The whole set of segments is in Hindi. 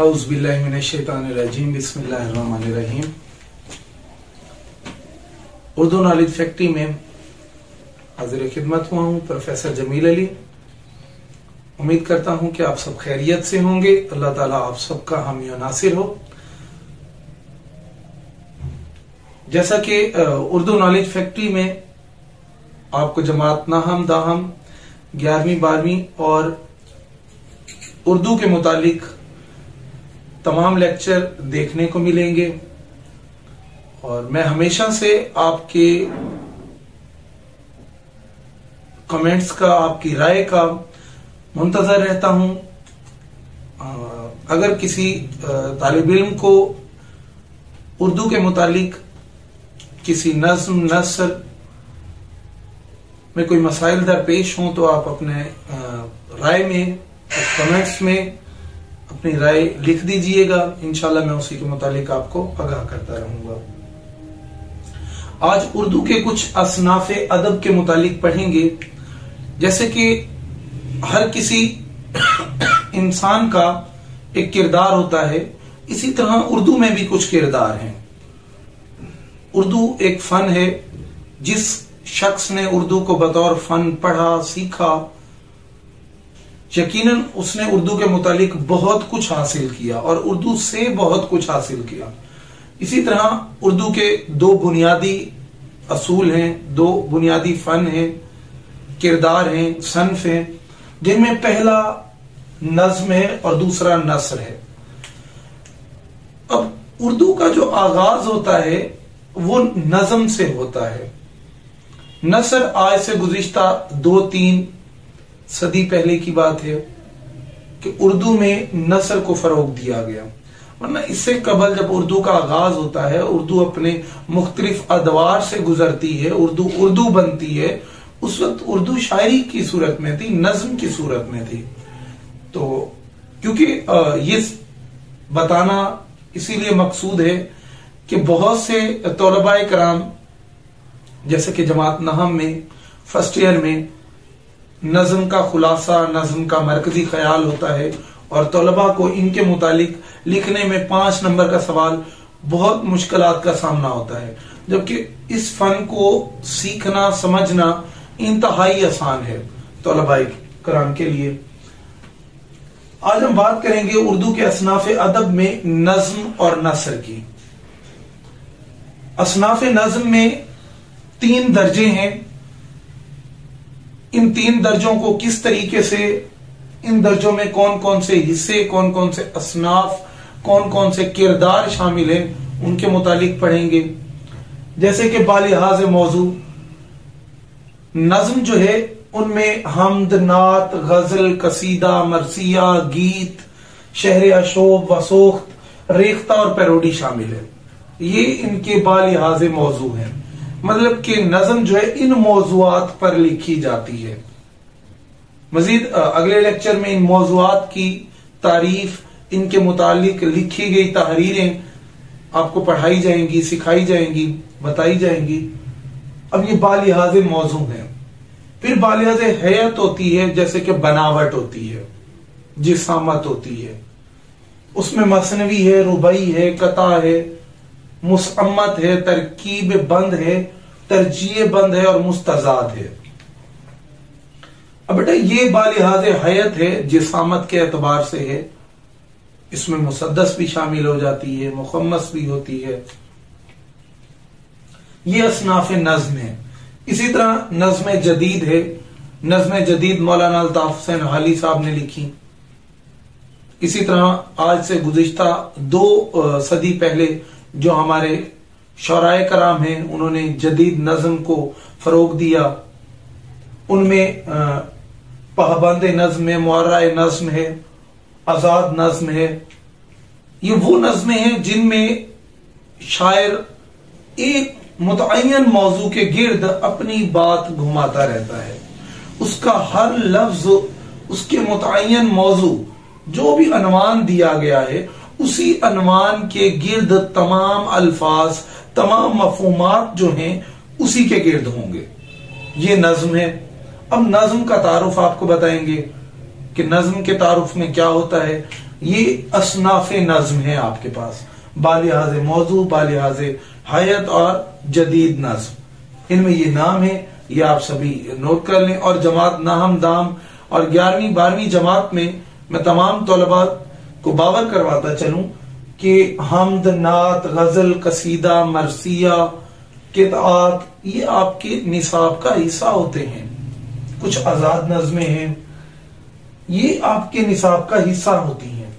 औज़ुबिल्लाहि मिनश्शैतानिर्रजीम बिस्मिल्लाहिर्रहमानिर्रहीम। उर्दू नॉलेज फैक्ट्री में हाजिर खिदमत हुआ हूँ प्रोफेसर जमील अली। उम्मीद करता हूँ कि आप सब खैरियत से होंगे। अल्लाह ताला आप सबका हामी और नासिर हो। जैसा कि उर्दू नॉलेज फैक्ट्री में आपको जमात नाहम दाहम 11वीं 12वीं और उर्दू के मुतालिक तमाम लेक्चर देखने को मिलेंगे और मैं हमेशा से आपके कमेंट्स का, आपकी राय का मुंतजर रहता हूं। अगर किसी तालिब इल्म को उर्दू के मुतालिक किसी नज्म नसर में कोई मसाइल दरपेश हों तो आप अपने राय में, कमेंट्स में अपनी राय लिख दीजिएगा। इंशाल्लाह मैं उसी के मुतालिक आपको आगाह करता रहूंगा। आज उर्दू के कुछ असनाफे अदब के मुतालिक पढ़ेंगे। जैसे कि हर किसी इंसान का एक किरदार होता है, इसी तरह उर्दू में भी कुछ किरदार हैं। उर्दू एक फन है। जिस शख्स ने उर्दू को बतौर फन पढ़ा, सीखा, यकीनन उसने उर्दू के मुतालिक बहुत कुछ हासिल किया और उर्दू से बहुत कुछ हासिल किया। इसी तरह उर्दू के दो बुनियादी असूल हैं, दो बुनियादी फन हैं, किरदार हैं, सन्फ हैं, जिनमें पहला नज्म है और दूसरा नसर है। अब उर्दू का जो आगाज होता है वो नज्म से होता है। नसर आज से गुज़िश्ता 2-3 सदी पहले की बात है कि उर्दू में नसर को फरोग दिया गया, वरना इससे कबल जब उर्दू का आगाज होता है, उर्दू अपने मुख्तलिफ अदवार से गुजरती है, उर्दू बनती है, उस वक्त उर्दू शायरी की सूरत में थी, नज्म की सूरत में थी। तो क्योंकि ये बताना इसीलिए मकसूद है कि बहुत से तौलबाए कराम जैसे कि जमात नाहम में फर्स्ट ईयर में नज्म का खुलासा, नज्म का मरकजी ख्याल होता है और तौलबा को इनके मुतालिक लिखने में 5 नंबर का सवाल बहुत मुश्किलात का सामना होता है, जबकि इस फन को सीखना, समझना इंतहाई आसान है तौलबाए कराम के लिए। आज हम बात करेंगे उर्दू के असनाफे अदब में नज्म और नसर की। असनाफे नज्म में 3 दर्जे हैं। इन 3 दर्जों को किस तरीके से, इन दर्जों में कौन कौन से हिस्से, कौन कौन से असनाफ, कौन कौन से किरदार शामिल हैं, उनके मुतालिक पढ़ेंगे। जैसे कि बालिहाज मौजू नज्म जो है उनमें हमद, नात, गजल, कसीदा, मरसिया, गीत, शहर अशोब, वसोख्त, रेख्ता और पैरोडी शामिल है। ये इनके बालिहाज मौजू हैं। मतलब कि नज्म जो है इन मौजुआत पर लिखी जाती है। मजीद अगले लेक्चर में इन मौजुआत की तारीफ, इनके मुतालिक लिखी गई तहरीरें आपको पढ़ाई जाएंगी, सिखाई जाएंगी, बताई जाएंगी। अब ये बालिहाज मौजू है। फिर बालिहाज हैयत होती है, जैसे कि बनावट होती है, जिसामत होती है, उसमें मसनवी है, रुबाई है, कता है, मुसम्मत है, तरकीब बंद है, तरजीह बंद है और मुस्तजाद है। अब बेटा ये बालिहाज हयत है, जिसामत के एतबार से है। इसमें मुसद्दस भी शामिल हो जाती है, मुखम्मस भी होती है। ये असनाफ नज्म है। इसी तरह नज्म जदीद है। नज्म जदीद मौलाना अल्ताफ हुसैन हाली साहब ने लिखी। इसी तरह आज से गुज़िश्ता 2 सदी पहले जो हमारे शौराए कराम हैं, उन्होंने जदीद नज्म को फरोग दिया। उनमें पहबंद नज्म है, मुअर्राए नज्म है, आजाद नज्म है। ये वो नज्में हैं जिनमें शायर एक मुतअय्यन मौजू के गिर्द अपनी बात घुमाता रहता है। उसका हर लफ्ज, उसके मुतअय्यन मौजू, जो भी अनवान दिया गया है, उसी अनवान के गिर्द तमाम अल्फाज, तमाम मफहूमात जो हैं उसी के गिर्द होंगे। ये नज्म है। अब नज्म का तारुफ आपको बताएंगे कि नज्म के तारुफ में क्या होता है। ये असनाफ नज्म है आपके पास, बालिहाज मौजू, बालिहाज हयात और जदीद नज्म। इनमें ये नाम है, ये आप सभी नोट कर लें। और जमात नाहम दाम और 11वीं 12वीं जमात में मैं तमाम तलबा को बावर करवाता चलूं कि हमद, नात, गजल, कसीदा, मरसिया, कितात ये आपके निसाब का हिस्सा होते हैं। कुछ आजाद नज़में हैं, ये आपके निसाब का हिस्सा होती हैं।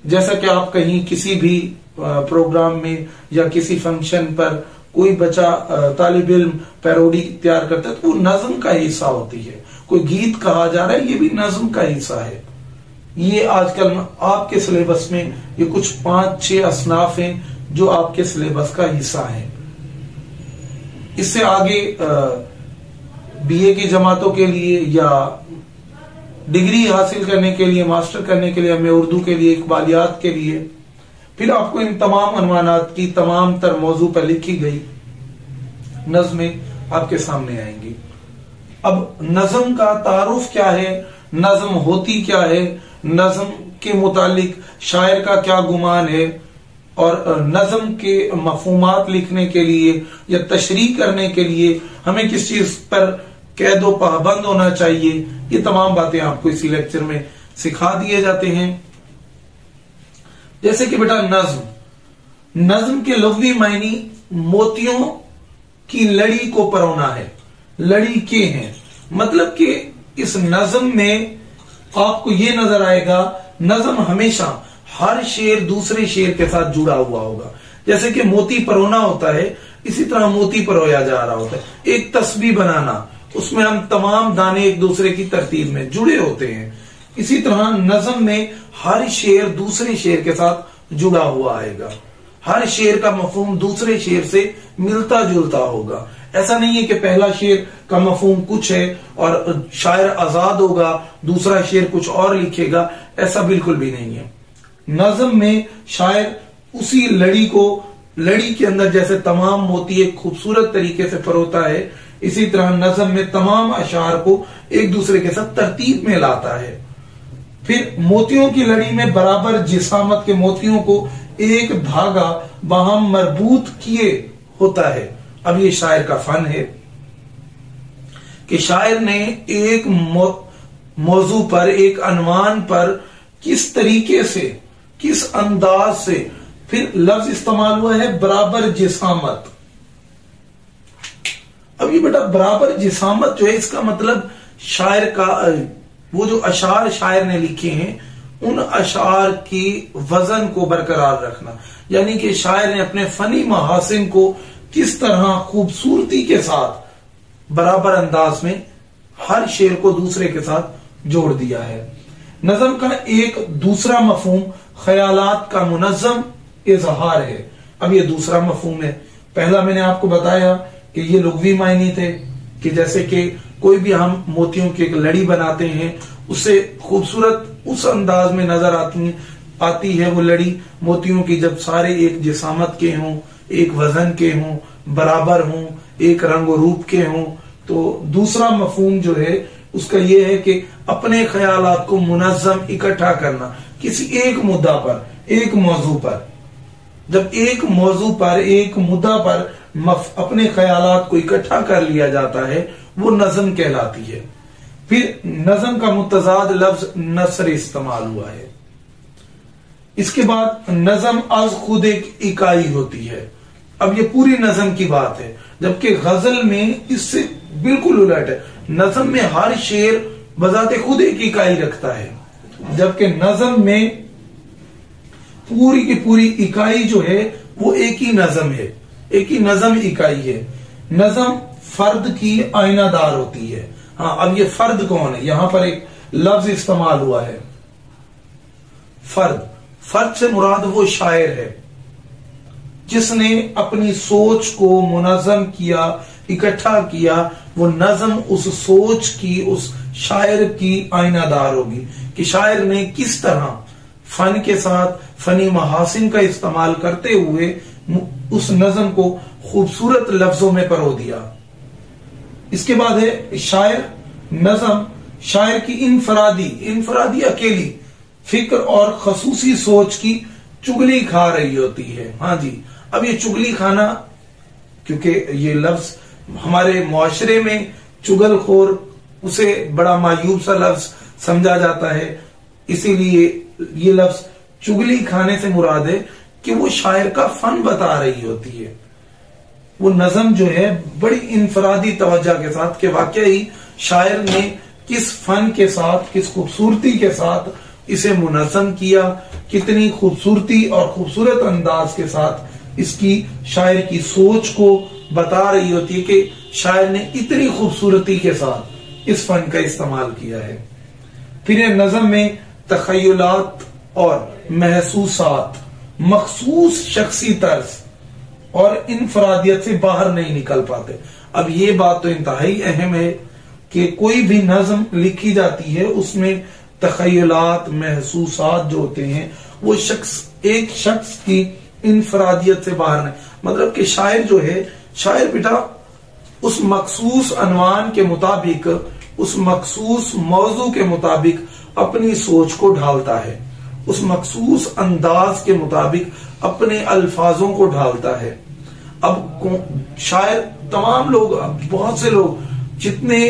जैसा कि आप कहीं किसी भी प्रोग्राम में या किसी फंक्शन पर कोई बच्चा तालिब इल्म पैरोडी तैयार करता है तो वो नज्म का हिस्सा होती है। कोई गीत कहा जा रहा है, ये भी नज्म का हिस्सा है। ये आजकल आपके सिलेबस में ये कुछ 5-6 असनाफ हैं जो आपके सिलेबस का हिस्सा है। इससे आगे बीए की जमातों के लिए या डिग्री हासिल करने के लिए, मास्टर करने के लिए, हमें उर्दू के लिए, इकबालियात के लिए, फिर आपको इन तमाम अनवानात की तमाम तर मौजू पर लिखी गई नज़में आपके सामने आएंगी। अब नज़म का तारुफ क्या है, नज़म होती क्या है, नज़म के मुतालिक शायर का क्या गुमान है, और नज़म के मफहूमात लिखने के लिए या तशरीह करने के लिए हमें किस चीज पर कैदो पाबंद होना चाहिए, ये तमाम बातें आपको इसी लेक्चर में सिखा दिए जाते हैं। जैसे कि बेटा नज्म के लफ्ज़ी मायनी मोतियों की लड़ी को परोना है, लड़ी के हैं, मतलब कि इस नज्म में आपको ये नजर आएगा, नज्म हमेशा हर शेर दूसरे शेर के साथ जुड़ा हुआ होगा। जैसे कि मोती परोना होता है, इसी तरह मोती परोया जा रहा होता है। एक तस्बीह बनाना, उसमें हम तमाम दाने एक दूसरे की तरतीब में जुड़े होते हैं। इसी तरह नज्म में हर शेर दूसरे शेर के साथ जुड़ा हुआ आएगा, हर शेर का मफहूम दूसरे शेर से मिलता जुलता होगा। ऐसा नहीं है कि पहला शेर का मफहूम कुछ है और शायर आजाद होगा, दूसरा शेर कुछ और लिखेगा, ऐसा बिल्कुल भी नहीं है। नज्म में शायर उसी लड़ी के अंदर जैसे तमाम मोती एक खूबसूरत तरीके से परोता है, इसी तरह नज्म में तमाम अशार को एक दूसरे के साथ तरतीब में लाता है। फिर मोतियों की लड़ी में बराबर जिसामत के मोतियों को एक धागा बाहम मरबूत किए होता है। अब ये शायर का फन है कि शायर ने एक मौजू पर, एक अनवान पर किस तरीके से, किस अंदाज से, फिर लफ्ज इस्तेमाल हुआ है बराबर जिसामत। अब ये बेटा बराबर जिसामत जो है, इसका मतलब शायर का वो जो अशार शायर ने लिखे हैं उन अशार की वजन को बरकरार रखना, यानी कि शायर ने अपने फनी महासिन को किस तरह खूबसूरती के साथ बराबर अंदाज में हर शेर को दूसरे के साथ जोड़ दिया है। नज़म का एक दूसरा मफहूम ख्यालात का मुनज़्ज़म इजहार है। अब ये दूसरा मफहूम है। पहला मैंने आपको बताया कि ये लुग़वी मायने थे कि जैसे कि कोई भी हम मोतियों की एक लड़ी बनाते हैं, उससे खूबसूरत उस अंदाज में नजर आती है वो लड़ी मोतियों की जब सारे एक जिसामत के हों, एक वजन के हों, बराबर हों, एक रंग रूप के हों। तो दूसरा मफहूम जो है उसका ये है कि अपने ख्यालात को मुनज़्ज़म इकट्ठा करना किसी एक मुद्दा पर, एक मौजू पर। जब एक मौजू पर, एक मुद्दा पर अपने ख्यालात को इकट्ठा कर लिया जाता है, वो नज़म कहलाती है। फिर नज़म का मुतजाद लफ्ज नसर इस्तेमाल हुआ है। इसके बाद नज़म आज खुद एक इकाई होती है। अब ये पूरी नज़म की बात है, जबकि गजल में इससे बिल्कुल उलट है। नज़म में हर शेर बजाते खुद एक इकाई रखता है, जबकि नज़म में पूरी की पूरी इकाई जो है वो एक ही नज़म है, एक ही नज़म इकाई है। नज़म फर्द की आईनादार होती है। हाँ, अब ये फर्द कौन है, यहां पर एक लफ्ज इस्तेमाल हुआ है फर्द। फर्द से मुराद वो शायर है जिसने अपनी सोच को मुनज़्ज़म किया, इकट्ठा किया। वो नज़म उस सोच की, उस शायर की आईनादार होगी कि शायर ने किस तरह फन के साथ फनी महासिन का इस्तेमाल करते हुए उस नज़म को खूबसूरत लफ्जों में परो दिया। इसके बाद है शायर। नज़म शायर की इनफरादी अकेली फिक्र और खसूसी सोच की चुगली खा रही होती है। हाँ जी, अब ये चुगली खाना, क्योंकि ये लफ्ज हमारे मुआशरे में चुगलखोर उसे बड़ा मायूब सा लफ्ज समझा जाता है, इसीलिए ये लफ्ज चुगली खाने से मुराद है कि वो शायर का फन बता रही होती है। वो नज़म जो है बड़ी इनफरादी तवज्जो के साथ, कि वाकई शायर ने किस फन के साथ, किस खूबसूरती के साथ इसे मुनज़्ज़म किया, कितनी खूबसूरती और खूबसूरत अंदाज के साथ इसकी शायर की सोच को बता रही होती है कि शायर ने इतनी खूबसूरती के साथ इस फन का इस्तेमाल किया है। फिर नज़म में तखय्युलात और महसूसात मखसूस शख्सी तर्ज और इनफरादियत से बाहर नहीं निकल पाते। अब ये बात तो इंतहाई अहम है कि कोई भी नज़म लिखी जाती है उसमें तखय्युलात महसूसात जो होते हैं वो एक शख्स की इनफरादियत से बाहर नहीं, मतलब कि शायर जो है, शायर बेटा उस मखसूस अनवान के मुताबिक, उस मखसूस मौजू के मुताबिक अपनी सोच को ढालता है, उस मखसूस अंदाज के मुताबिक अपने अल्फाजों को ढालता है। अब शायर तमाम लोग, बहुत से लोग, जितने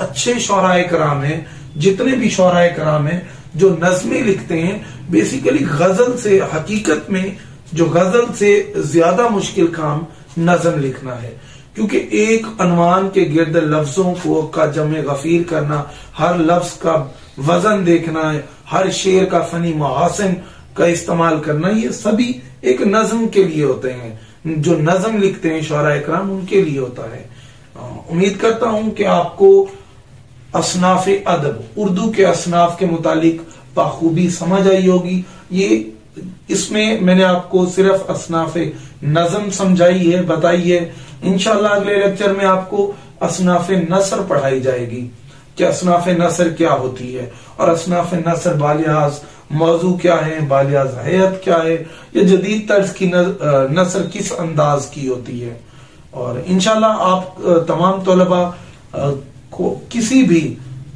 अच्छे शौराए कराम हैं, जितने भी शौराए कराम हैं जो नज़में लिखते हैं, बेसिकली गजल से, हकीकत में जो गजल से ज्यादा मुश्किल काम नज़म लिखना है, क्योंकि एक अनवान के गिर्द लफ्जों को का जमे गफीर करना, हर लफ्ज का वजन देखना, हर शेर का फनी मुहासिन का इस्तेमाल करना, ये सभी एक नज़म के लिए होते हैं। जो नज़म लिखते हैं शौराए कराम उनके लिए होता है। उम्मीद करता हूं कि आपको असनाफ अदब, उर्दू के असनाफ के मुतालिक बाखूबी समझ आई होगी। ये इसमें मैंने आपको सिर्फ असनाफ नज़म समझाई है, बताई है। इंशाल्लाह अगले लेक्चर में आपको असनाफ नसर पढ़ाई जाएगी कि असनाफ नसर क्या होती है और असनाफ नसर बालियाज मौजू क्या है, बालियाज हयात क्या है, या जदीद तर्ज की नसर किस अंदाज की होती है। और इंशाल्लाह आप तमाम तलबा को किसी भी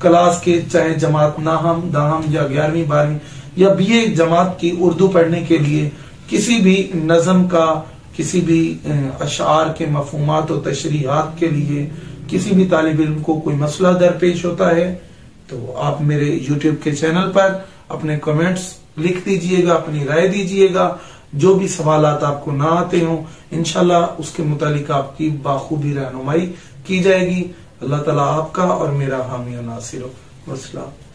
क्लास के, चाहे जमात नाहम, दाहम या 11वीं 12वीं या बीए जमात की उर्दू पढ़ने के लिए, किसी भी नज़म का, किसी भी अशार के मफहूमात और तशरीहात के लिए किसी भी तालिब इल्म को कोई मसला दरपेश होता है तो आप मेरे यूट्यूब के चैनल पर अपने कमेंट्स लिख दीजिएगा, अपनी राय दीजिएगा। जो भी सवालात आपको ना आते हों इंशाल्लाह उसके मुतालिक आपकी बाखूबी रहनुमाई की जाएगी। अल्लाह ताला आपका और मेरा हामी और नासिर हो। वस्सलाम।